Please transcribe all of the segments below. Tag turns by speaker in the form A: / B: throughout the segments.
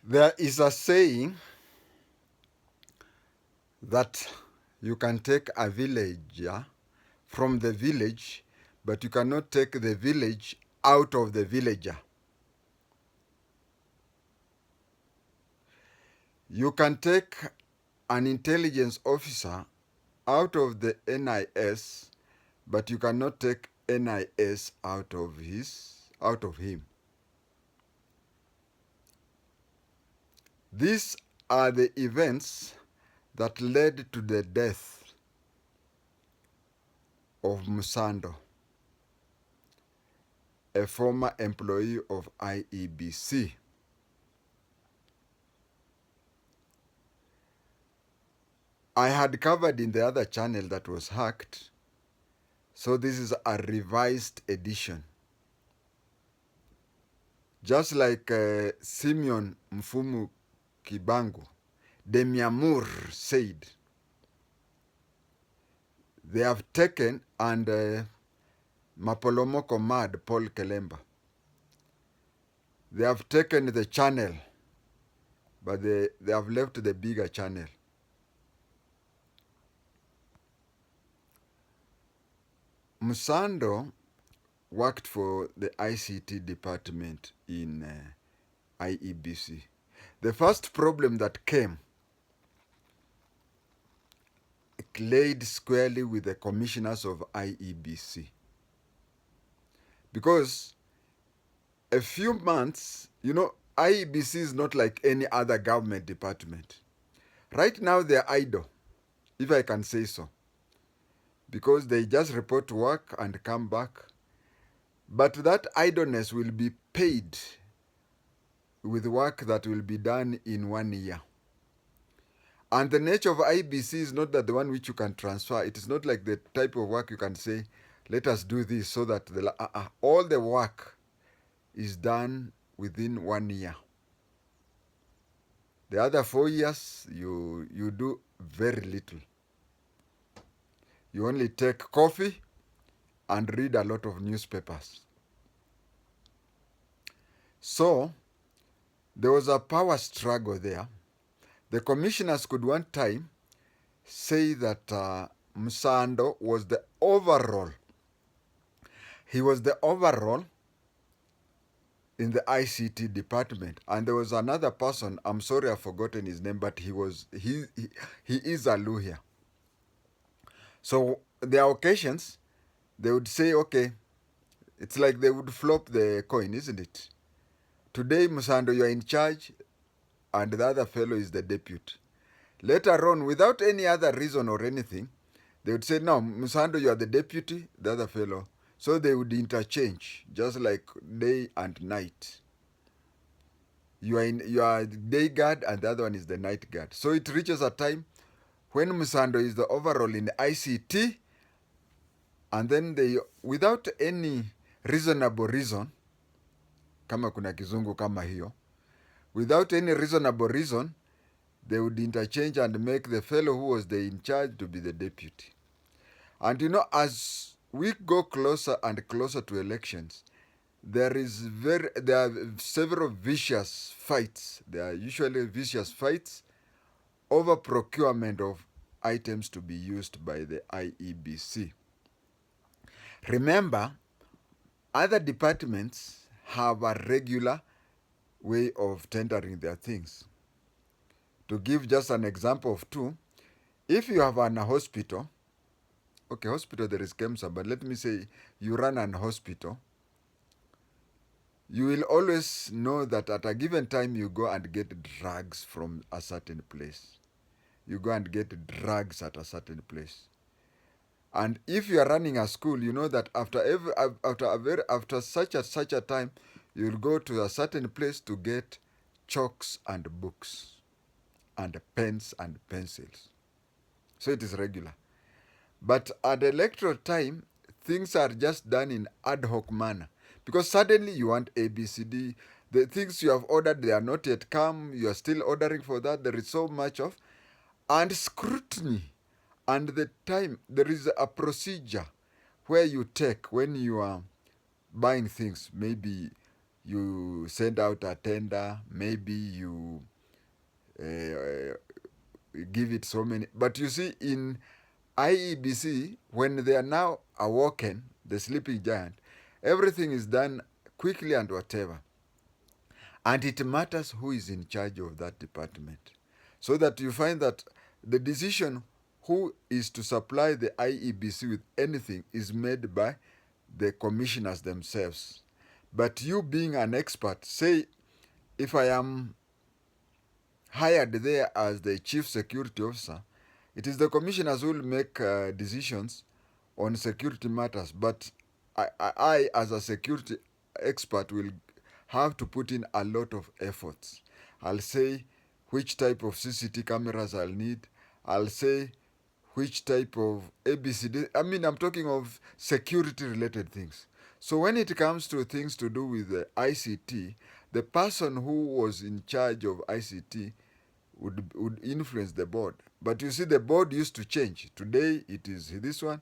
A: There is a saying that you can take a villager from the village, but you cannot take the village out of the villager. You can take an intelligence officer out of the NIS, but you cannot take NIS out of him. These are the events that led to the death of Msando, a former employee of IEBC. I had covered in the other channel that was hacked, so this is a revised edition. Just like Simeon Mfumu Kibangu, Demiamur said, they have taken, and Mapolomoko Mad, Paul Kelemba, they have taken the channel, but they have left the bigger channel. Msando worked for the ICT department in IEBC. The first problem that came laid squarely with the commissioners of IEBC. Because a few months, IEBC is not like any other government department. Right now they're idle, if I can say so, because they just report to work and come back. But that idleness will be paid with work that will be done in 1 year. And the nature of IBC is not that the one which you can transfer. It is not like the type of work you can say, let us do this so that all the work is done within 1 year. The other 4 years, you do very little. You only take coffee and read a lot of newspapers. So, there was a power struggle there. The commissioners could one time say that Msando was the overall. He was the overall in the ICT department. And there was another person, I'm sorry I've forgotten his name, but he is a lawyer. So there are occasions they would say, okay, it's like they would flop the coin, isn't it? Today, Msando, you are in charge, and the other fellow is the deputy. Later on, without any other reason or anything, they would say, no, Msando, you are the deputy, the other fellow. So they would interchange, just like day and night. You are day guard, and the other one is the night guard. So it reaches a time when Msando is the overall in the ICT, and then they, without any reasonable reason, kama kuna kizungu kama hiyo, without any reasonable reason, they would interchange and make the fellow who was in charge to be the deputy. And as we go closer and closer to elections, there are several vicious fights. There are usually vicious fights over procurement of items to be used by the IEBC. Remember, other departments have a regular way of tendering their things. To give just an example of two, if you have a hospital, okay, hospital there is KEMSA, but let me say you run an hospital, you will always know that at a given time you go and get drugs from a certain place. You go and get drugs at a certain place. And if you are running a school, you know that after such a time, you will go to a certain place to get chalks and books and pens and pencils. So it is regular. But at electoral time, things are just done in ad hoc manner. Because suddenly you want ABCD. The things you have ordered, they are not yet come. You are still ordering for that. There is so much of. And scrutiny. And the time, there is a procedure where you take when you are buying things. Maybe you send out a tender, maybe you uh, give it so many. But you see, in IEBC, when they are now awoken, the sleeping giant, everything is done quickly and whatever. And it matters who is in charge of that department. So that you find that the decision who is to supply the IEBC with anything is made by the commissioners themselves. But you being an expert, say if I am hired there as the chief security officer, it is the commissioners who will make decisions on security matters. But I, as a security expert, will have to put in a lot of efforts. I'll say which type of CCTV cameras I'll need. I'll say which type of ABCD. I mean, I'm talking of security related things. So when it comes to things to do with the ICT, the person who was in charge of ICT would influence the board. But you see, the board used to change. Today it is this one.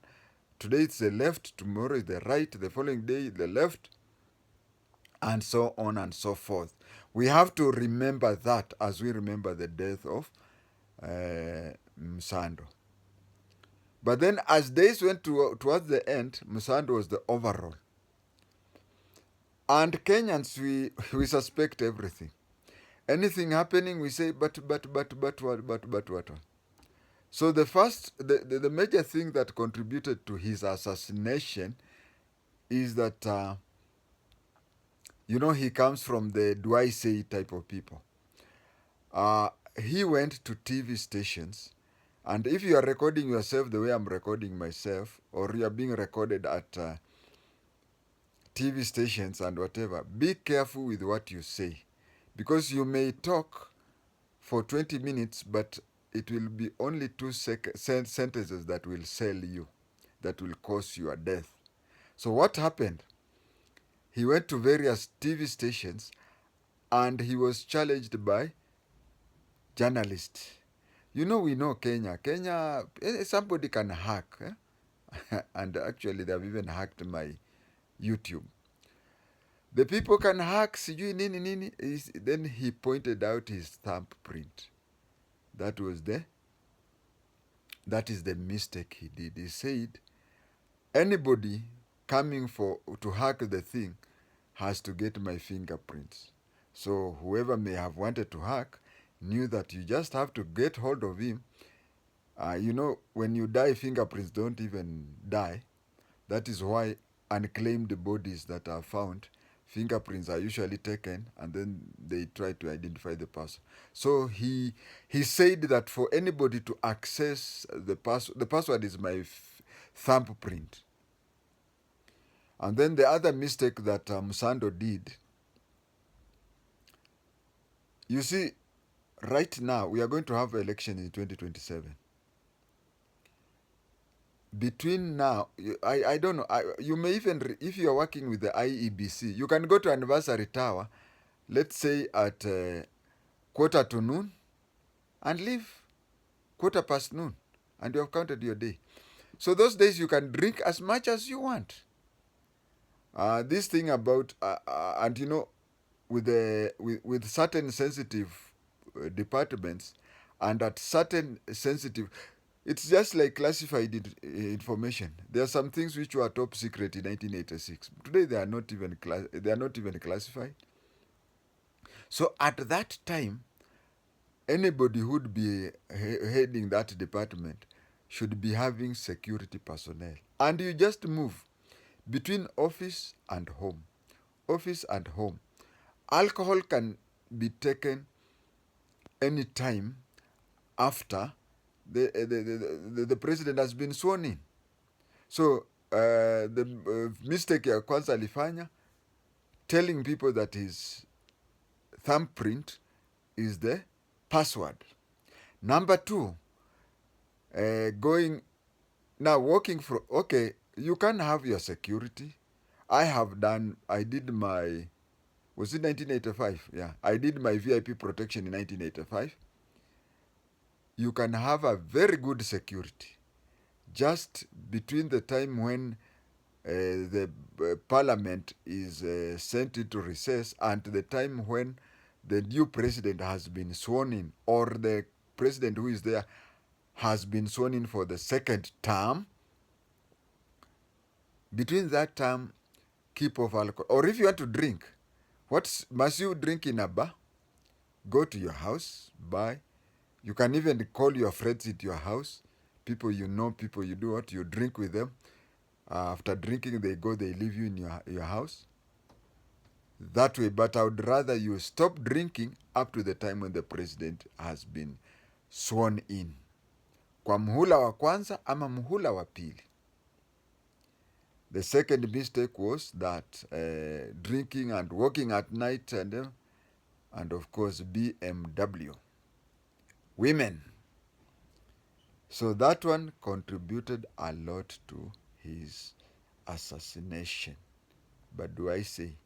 A: Today it's the left. Tomorrow is the right. The following day the left, and so on and so forth. We have to remember that as we remember the death of Msando. But then, as days went towards the end, Msando was the overall. And Kenyans, we suspect everything. Anything happening, we say, but what. So the major thing that contributed to his assassination is that, he comes from the do I say type of people. He went to TV stations, and if you are recording yourself the way I'm recording myself, or you are being recorded at TV stations and whatever, be careful with what you say, because you may talk for 20 minutes, but it will be only two sentences that will sell you, that will cause your death. So what happened? He went to various TV stations and he was challenged by journalists. We know Kenya. Somebody can hack. And actually, they have even hacked my YouTube. The people can hack, sijui nini nini. Then he pointed out his thumbprint. That is the mistake he did. He said, anybody coming to hack the thing has to get my fingerprints. So whoever may have wanted to hack knew that you just have to get hold of him. When you die, fingerprints don't even die. That is why unclaimed bodies that are found, fingerprints are usually taken and then they try to identify the person. So he said that for anybody to access the password is my thumbprint. And then the other mistake that Msando did, you see, right now we are going to have election in 2027. Between now, I don't know, you may even, if you are working with the IEBC, you can go to Anniversary Tower, let's say at 12:45 and leave 12:15, and you have counted your day. So those days you can drink as much as you want. This thing about, and with certain sensitive departments, and at certain sensitive, it's just like classified information. There are some things which were top secret in 1986. Today they are not even classified. So at that time, anybody who would be heading that department should be having security personnel. And you just move between office and home. Office and home. Alcohol can be taken any time after the president has been sworn in. So the mistake ya kwanza alifanya, telling people that his thumbprint is the password. Number two, working for, okay, you can have your security. I did my, was it 1985? Yeah, I did my VIP protection in 1985. You can have a very good security. Just between the time when the parliament is sent into recess, and the time when the new president has been sworn in, or the president who is there has been sworn in for the second term, between that time, keep off alcohol. Or if you want to drink, what must you drink in a bar? Go to your house, buy. You can even call your friends at your house, people you know, people you do what, you drink with them. After drinking, they go, they leave you in your house. That way, but I would rather you stop drinking up to the time when the president has been sworn in. Kwa mhula wa kwanza ama mhula wa pili. The second mistake was that drinking and walking at night and of course BMW. Women. So that one contributed a lot to his assassination. But do I say